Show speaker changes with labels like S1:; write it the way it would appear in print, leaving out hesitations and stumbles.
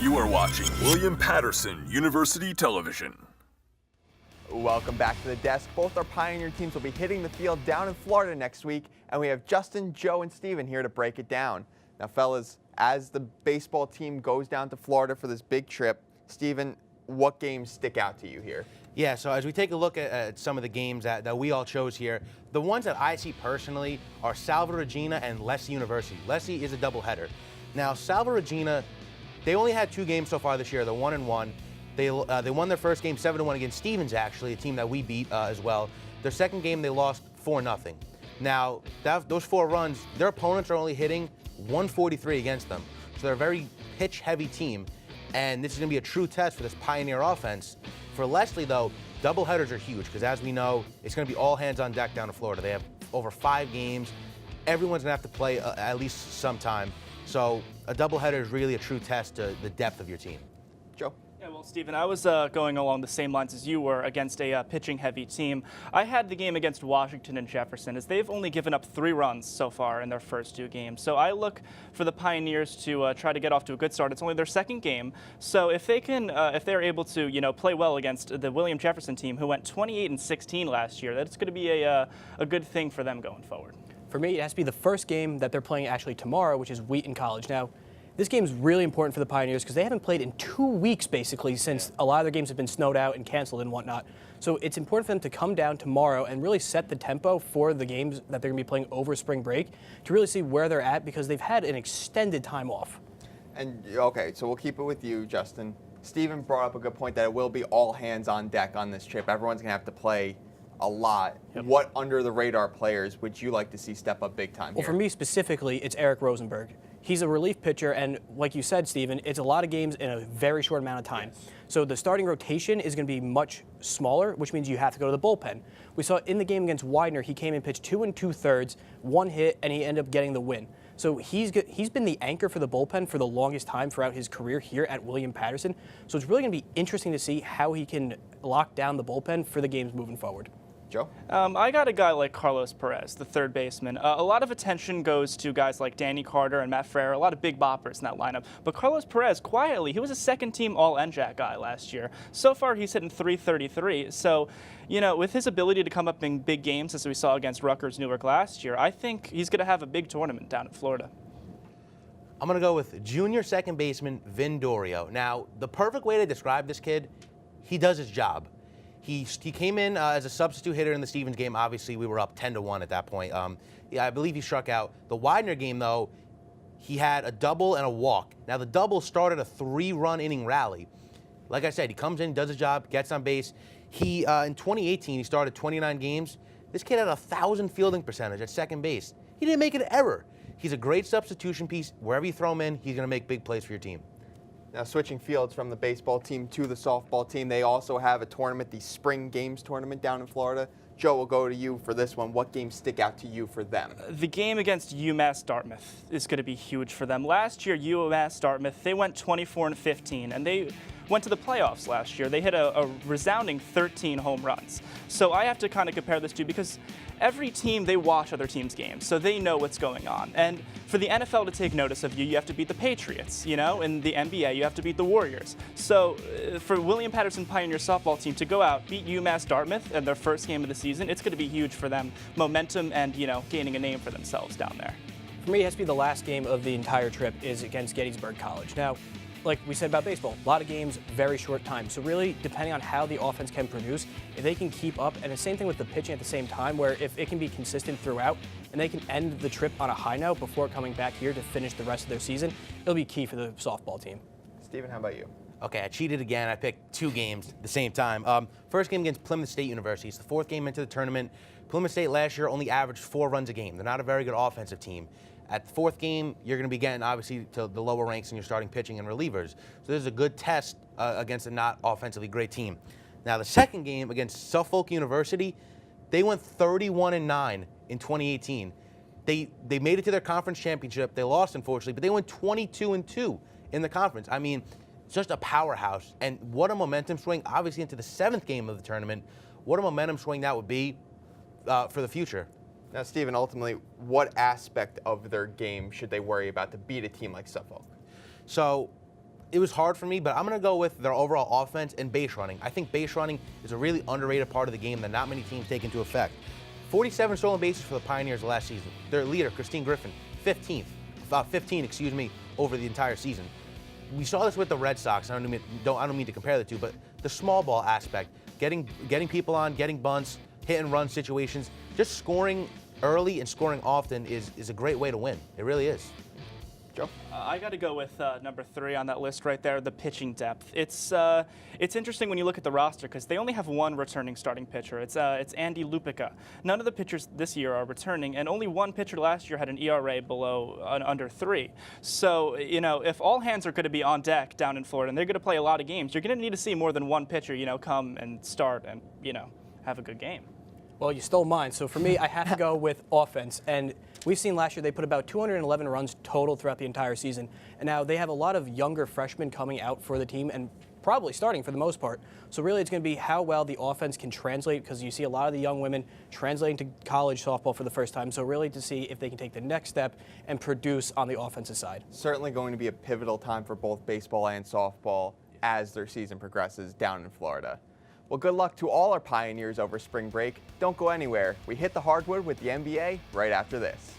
S1: You are watching William Patterson University Television.
S2: Welcome back to the desk. Both our Pioneer teams will be hitting the field down in Florida next week, and we have Justin, Joe, and Steven here to break it down. Now, fellas, as the baseball team goes down to Florida for this big trip, Steven, what games stick out to you here?
S3: Yeah, so as we take a look at some of the games that we all chose here, the ones that I see personally are Salva Regina and Lecce University. Lecce is a doubleheader. Now, Salva Regina, they only had 2 games so far this year. They're 1-1. They won their first game 7-1 against Stevens, actually, a team that we beat as well. Their second game, they lost 4-0. Now, those 4 runs, their opponents are only hitting 143 against them. So they're a very pitch-heavy team, and this is going to be a true test for this Pioneer offense. For Lecce, though, doubleheaders are huge because, as we know, it's going to be all hands on deck down in Florida. They have over 5 games. Everyone's going to have to play at least sometime. So a doubleheader is really a true test to the depth of your team.
S2: Joe?
S4: Yeah, well, Steven, I was going along the same lines as you were against a pitching-heavy team. I had the game against Washington and Jefferson, as they've only given up 3 runs so far in their first 2 games. So I look for the Pioneers to try to get off to a good start. It's only their second game, so if they can, if they're able to, play well against the William Jefferson team, who went 28-16 last year, that's going to be a good thing for them going forward.
S5: For me, it has to be the first game that they're playing actually tomorrow, which is Wheaton College. Now, this game is really important for the Pioneers because they haven't played in 2 weeks, basically, since a lot of their games have been snowed out and canceled and whatnot. So it's important for them to come down tomorrow and really set the tempo for the games that they're going to be playing over spring break to really see where they're at because they've had an extended time off.
S2: And, okay, so we'll keep it with you, Justin. Steven brought up a good point that it will be all hands on deck on this trip. Everyone's going to have to play a lot. Yep. What under-the-radar players would you like to see step up big time here?
S5: Well, for me specifically, it's Eric Rosenberg. He's a relief pitcher, and like you said, Steven, it's a lot of games in a very short amount of time. Yes. So the starting rotation is going to be much smaller, which means you have to go to the bullpen. We saw in the game against Widener, he came and pitched 2 2/3, 1 hit, and he ended up getting the win. So he's been the anchor for the bullpen for the longest time throughout his career here at William Patterson. So it's really going to be interesting to see how he can lock down the bullpen for the games moving forward.
S2: Joe?
S4: I got a guy like Carlos Perez, the third baseman. A lot of attention goes to guys like Danny Carter and Matt Frere, a lot of big boppers in that lineup. But Carlos Perez, quietly, he was a second-team All-NJAC guy last year. So far, he's hitting .333. So, with his ability to come up in big games, as we saw against Rutgers Newark last year, I think he's going to have a big tournament down in Florida.
S3: I'm going to go with junior second baseman Vin Dorio. Now, the perfect way to describe this kid, he does his job. He came in as a substitute hitter in the Stevens game. Obviously, we were up 10-1 at that point. Yeah, I believe he struck out. The Widener game, though, he had a double and a walk. Now, the double started a 3-run inning rally. Like I said, he comes in, does his job, gets on base. He in 2018, he started 29 games. This kid had a 1,000 fielding percentage at second base. He didn't make an error. He's a great substitution piece. Wherever you throw him in, he's going to make big plays for your team.
S2: Now, switching fields from the baseball team to the softball team, they also have a tournament, the Spring Games tournament down in Florida. Joe, we'll go to you for this one. What games stick out to you for them?
S4: The game against UMass Dartmouth is going to be huge for them. Last year, UMass Dartmouth, they went 24-15, and they went to the playoffs last year. They hit a resounding 13 home runs. So I have to kind of compare this to, because every team, they watch other teams' games, so they know what's going on. And for the NFL to take notice of you, you have to beat the Patriots, In the NBA, you have to beat the Warriors. So for William Patterson Pioneer softball team to go out, beat UMass Dartmouth in their first game of the season, it's going to be huge for them. Momentum and, gaining a name for themselves down there.
S5: For me, it has to be the last game of the entire trip is against Gettysburg College. Now, like we said about baseball, a lot of games, very short time. So really, depending on how the offense can produce, if they can keep up, and the same thing with the pitching at the same time, where if it can be consistent throughout, and they can end the trip on a high note before coming back here to finish the rest of their season, it'll be key for the softball team.
S2: Steven, how about you?
S3: Okay, I cheated again. I picked 2 games at the same time. First game against Plymouth State University. It's the 4th game into the tournament. Plymouth State last year only averaged 4 runs a game. They're not a very good offensive team. At the 4th game, you're going to be getting, obviously, to the lower ranks in your starting pitching and relievers. So this is a good test against a not offensively great team. Now, the second game against Suffolk University, they went 31-9 in 2018. They made it to their conference championship. They lost, unfortunately, but they went 22-2 in the conference. I mean, it's just a powerhouse. And what a momentum swing, obviously, into the 7th game of the tournament. What a momentum swing that would be for the future.
S2: Now, Steven, ultimately, what aspect of their game should they worry about to beat a team like Suffolk?
S3: So, it was hard for me, but I'm going to go with their overall offense and base running. I think base running is a really underrated part of the game that not many teams take into effect. 47 stolen bases for the Pioneers last season. Their leader, Christine Griffin, 15, over the entire season. We saw this with the Red Sox. I don't mean to compare the two, but the small ball aspect, getting people on, getting bunts, hit and run situations, just scoring early and scoring often is a great way to win. It really is.
S2: Joe?
S4: I got to go with number 3 on that list right there, the pitching depth. It's interesting when you look at the roster because they only have one returning starting pitcher. It's Andy Lupica. None of the pitchers this year are returning, and only one pitcher last year had an ERA under 3. So, if all hands are going to be on deck down in Florida and they're going to play a lot of games, you're going to need to see more than one pitcher, come and start and, have a good game.
S5: Well, you stole mine. So for me, I have to go with offense. And we've seen last year they put about 211 runs total throughout the entire season. And now they have a lot of younger freshmen coming out for the team and probably starting for the most part. So really it's going to be how well the offense can translate because you see a lot of the young women translating to college softball for the first time. So really to see if they can take the next step and produce on the offensive side.
S2: Certainly going to be a pivotal time for both baseball and softball as their season progresses down in Florida. Well, good luck to all our Pioneers over spring break. Don't go anywhere. We hit the hardwood with the NBA right after this.